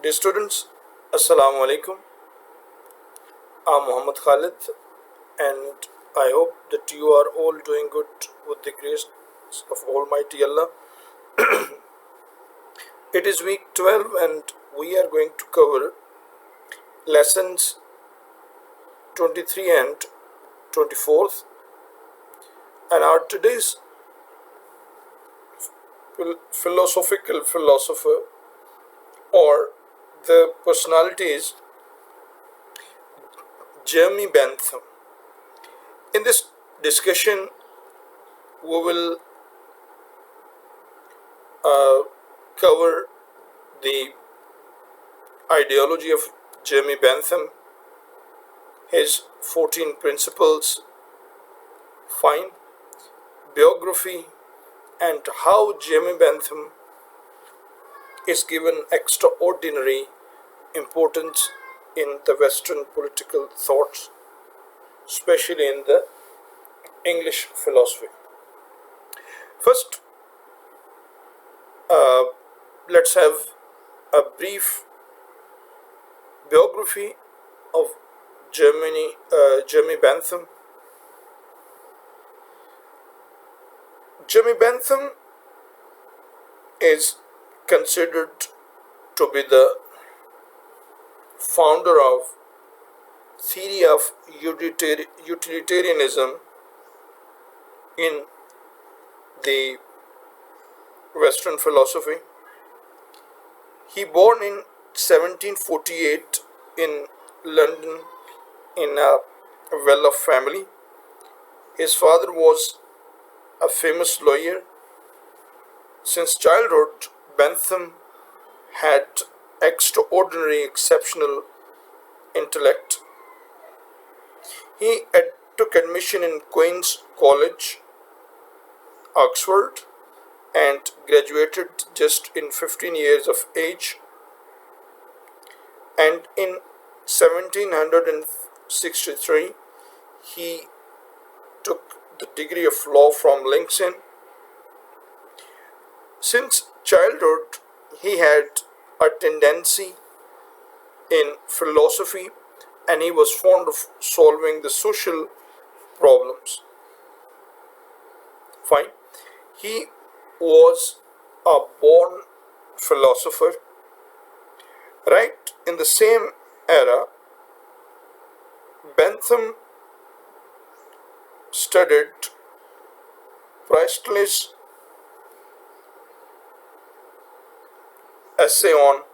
Dear students, Assalamu alaikum. I'm Muhammad Khalid, and I hope that you are all doing good with the grace of Almighty Allah. It is week 12, and we are going to cover lessons 23 and 24th. And our today's philosophical philosopher or the personality is Jeremy Bentham. In this discussion, we will cover the ideology of Jeremy Bentham, his 14 principles, fine, biography, and how Jeremy Bentham is given extraordinary importance in the Western political thoughts, especially in the English philosophy. First, let's have a brief biography of Jeremy Bentham. Jeremy Bentham is considered to be the founder of theory of utilitarianism in the Western philosophy. He born in 1748 in London in a well-off family. His father was a famous lawyer. Since childhood, Bentham had extraordinary, exceptional intellect. He took admission in Queen's College, Oxford, and graduated just in 15 years of age. And in 1763, he took the degree of law from Lincoln. Since childhood, he had a tendency in philosophy, and he was fond of solving the social problems. Fine. He was a born philosopher. Right in the same era, Bentham studied Priestley's essay on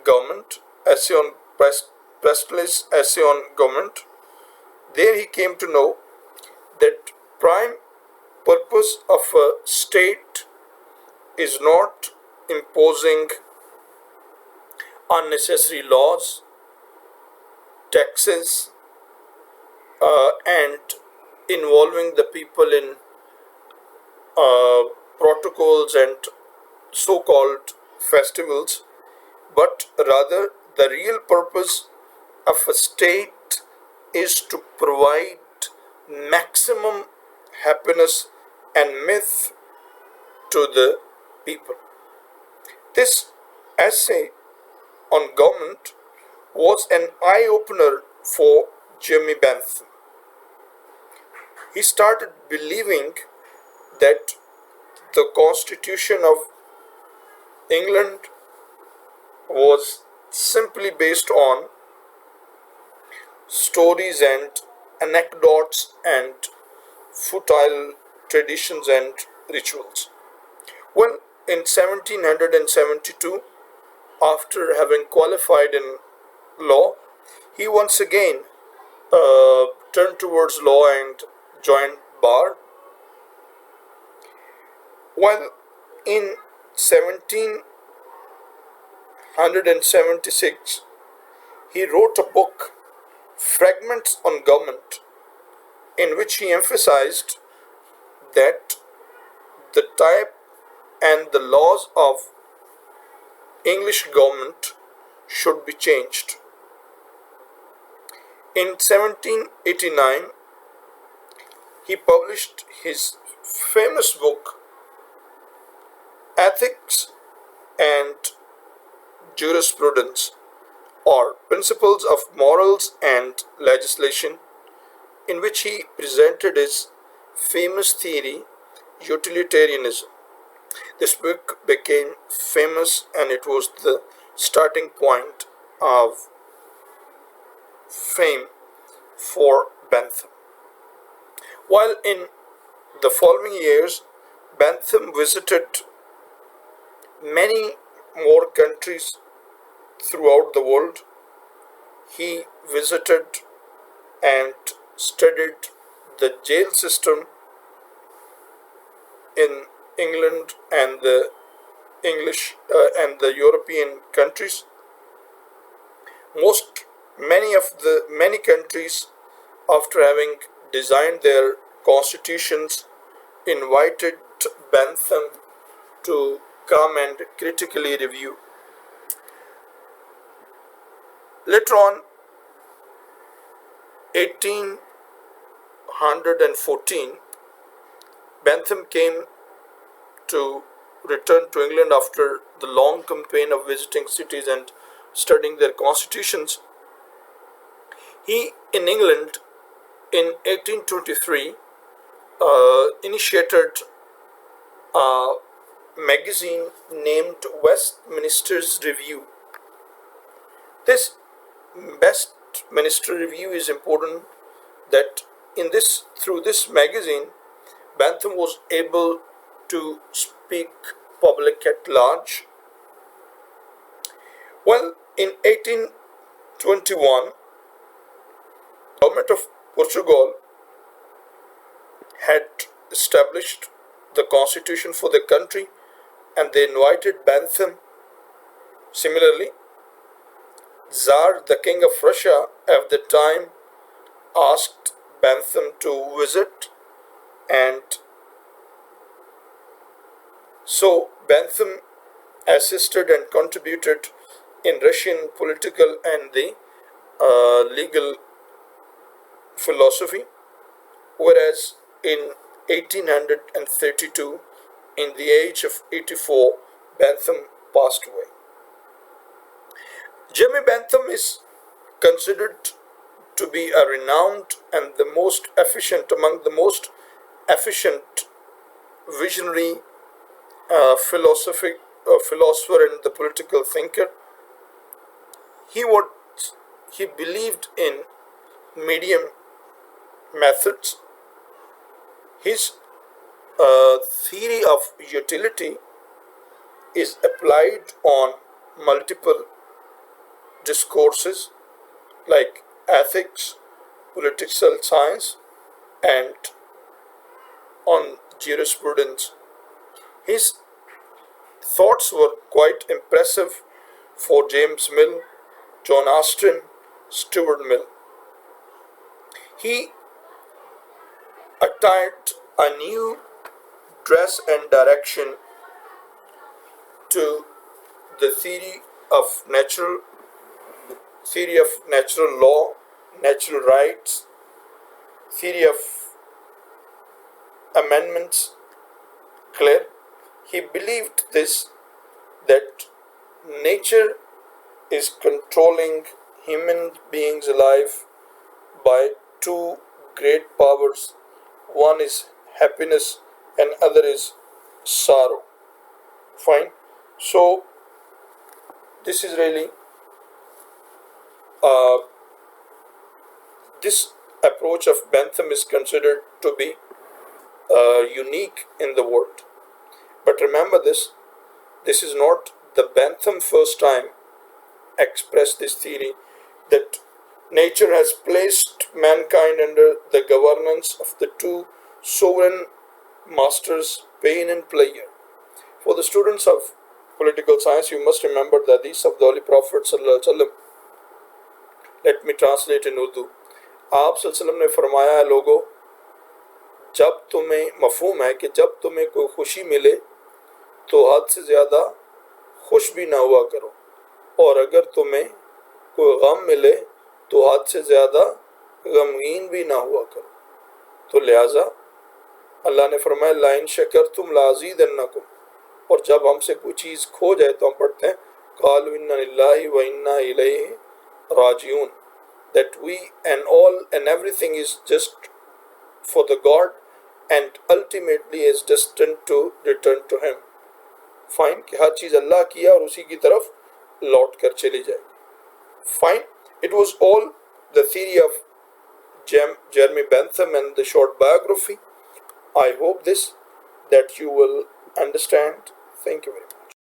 government, Priestley's essay on government. There he came to know that prime purpose of a state is not imposing unnecessary laws, taxes, and involving the people in protocols and so-called festivals, but rather the real purpose of a state is to provide maximum happiness and mirth to the people. This essay on government was an eye-opener for Jeremy Bentham. He started believing that the Constitution of England was simply based on stories and anecdotes and futile traditions and rituals. Well, in 1772, after having qualified in law, he once again turned towards law and joined bar. While in 1776, he wrote a book, Fragments on Government, in which he emphasized that the type and the laws of English government should be changed. In 1789, he published his famous book, Ethics and jurisprudence, or principles of morals and legislation, in which he presented his famous theory, utilitarianism. This book became famous and it was the starting point of fame for Bentham. While in the following years, Bentham visited many more countries throughout the world. He visited and studied the jail system in England and the English and the European countries. Many countries, after having designed their constitutions, invited Bentham to come and critically review. Later on, 1814, Bentham came to return to England after the long campaign of visiting cities and studying their constitutions. He, in England, in 1823, initiated a magazine named Westminster's Review. This Westminster Review is important that through this magazine, Bentham was able to speak public at large. Well, in 1821, government of Portugal had established the constitution for the country and they invited Bentham. Similarly, Tsar, the king of Russia at the time, asked Bentham to visit, and so Bentham assisted and contributed in Russian political and the legal philosophy, whereas in 1832, in the age of 84, Bentham passed away. Jimmy Bentham is considered to be a renowned and the most efficient among the most efficient visionary philosopher and the political thinker. He believed in medium methods. His theory of utility is applied on multiple discourses like ethics, political science, and on jurisprudence. His thoughts were quite impressive for James Mill, John Austin, Stuart Mill. He attired a new dress and direction to the theory of natural law, natural rights, theory of amendments. Clear. He believed that nature is controlling human beings alive by two great powers. One is happiness and other is sorrow. Fine. So this is really this approach of Bentham is considered to be unique in the world. But remember this is not the Bentham first time expressed this theory that nature has placed mankind under the governance of the two sovereign masters, pain and pleasure. For the students of political science, you must remember the hadith of the Holy Prophet sallallahu alaihi wasallam. Let me translate in Urdu. आप सल्लल्लाहु अलैहि वसल्लम ने फरमाया है लोगों, जब तुम्हें मफहूम है कि जब तुम्हें कोई खुशी मिले तो हद से ज़्यादा खुश भी ना हुआ करो, और अगर तुम्हें कोई गम मिले तो हद से ज़्यादा गमगीन भी ना हुआ करो. तो लिहाजा अल्लाह ने फरमाया लाइन शकर तुम लाजीदन्नकुम, और जब हमसे कोई चीज़ खो जाए तो हम पढ़ते हैं قالوا إنا لله وإنا إليه راجعون, that we and all and everything is just for the God and ultimately is destined to return to him. Fine कि हर चीज अल्लाह की है और उसी की तरफ लौट कर चली जाएगी. Fine, it was all the theory of Jeremy Bentham and the short biography. I hope that you will understand. Thank you very much.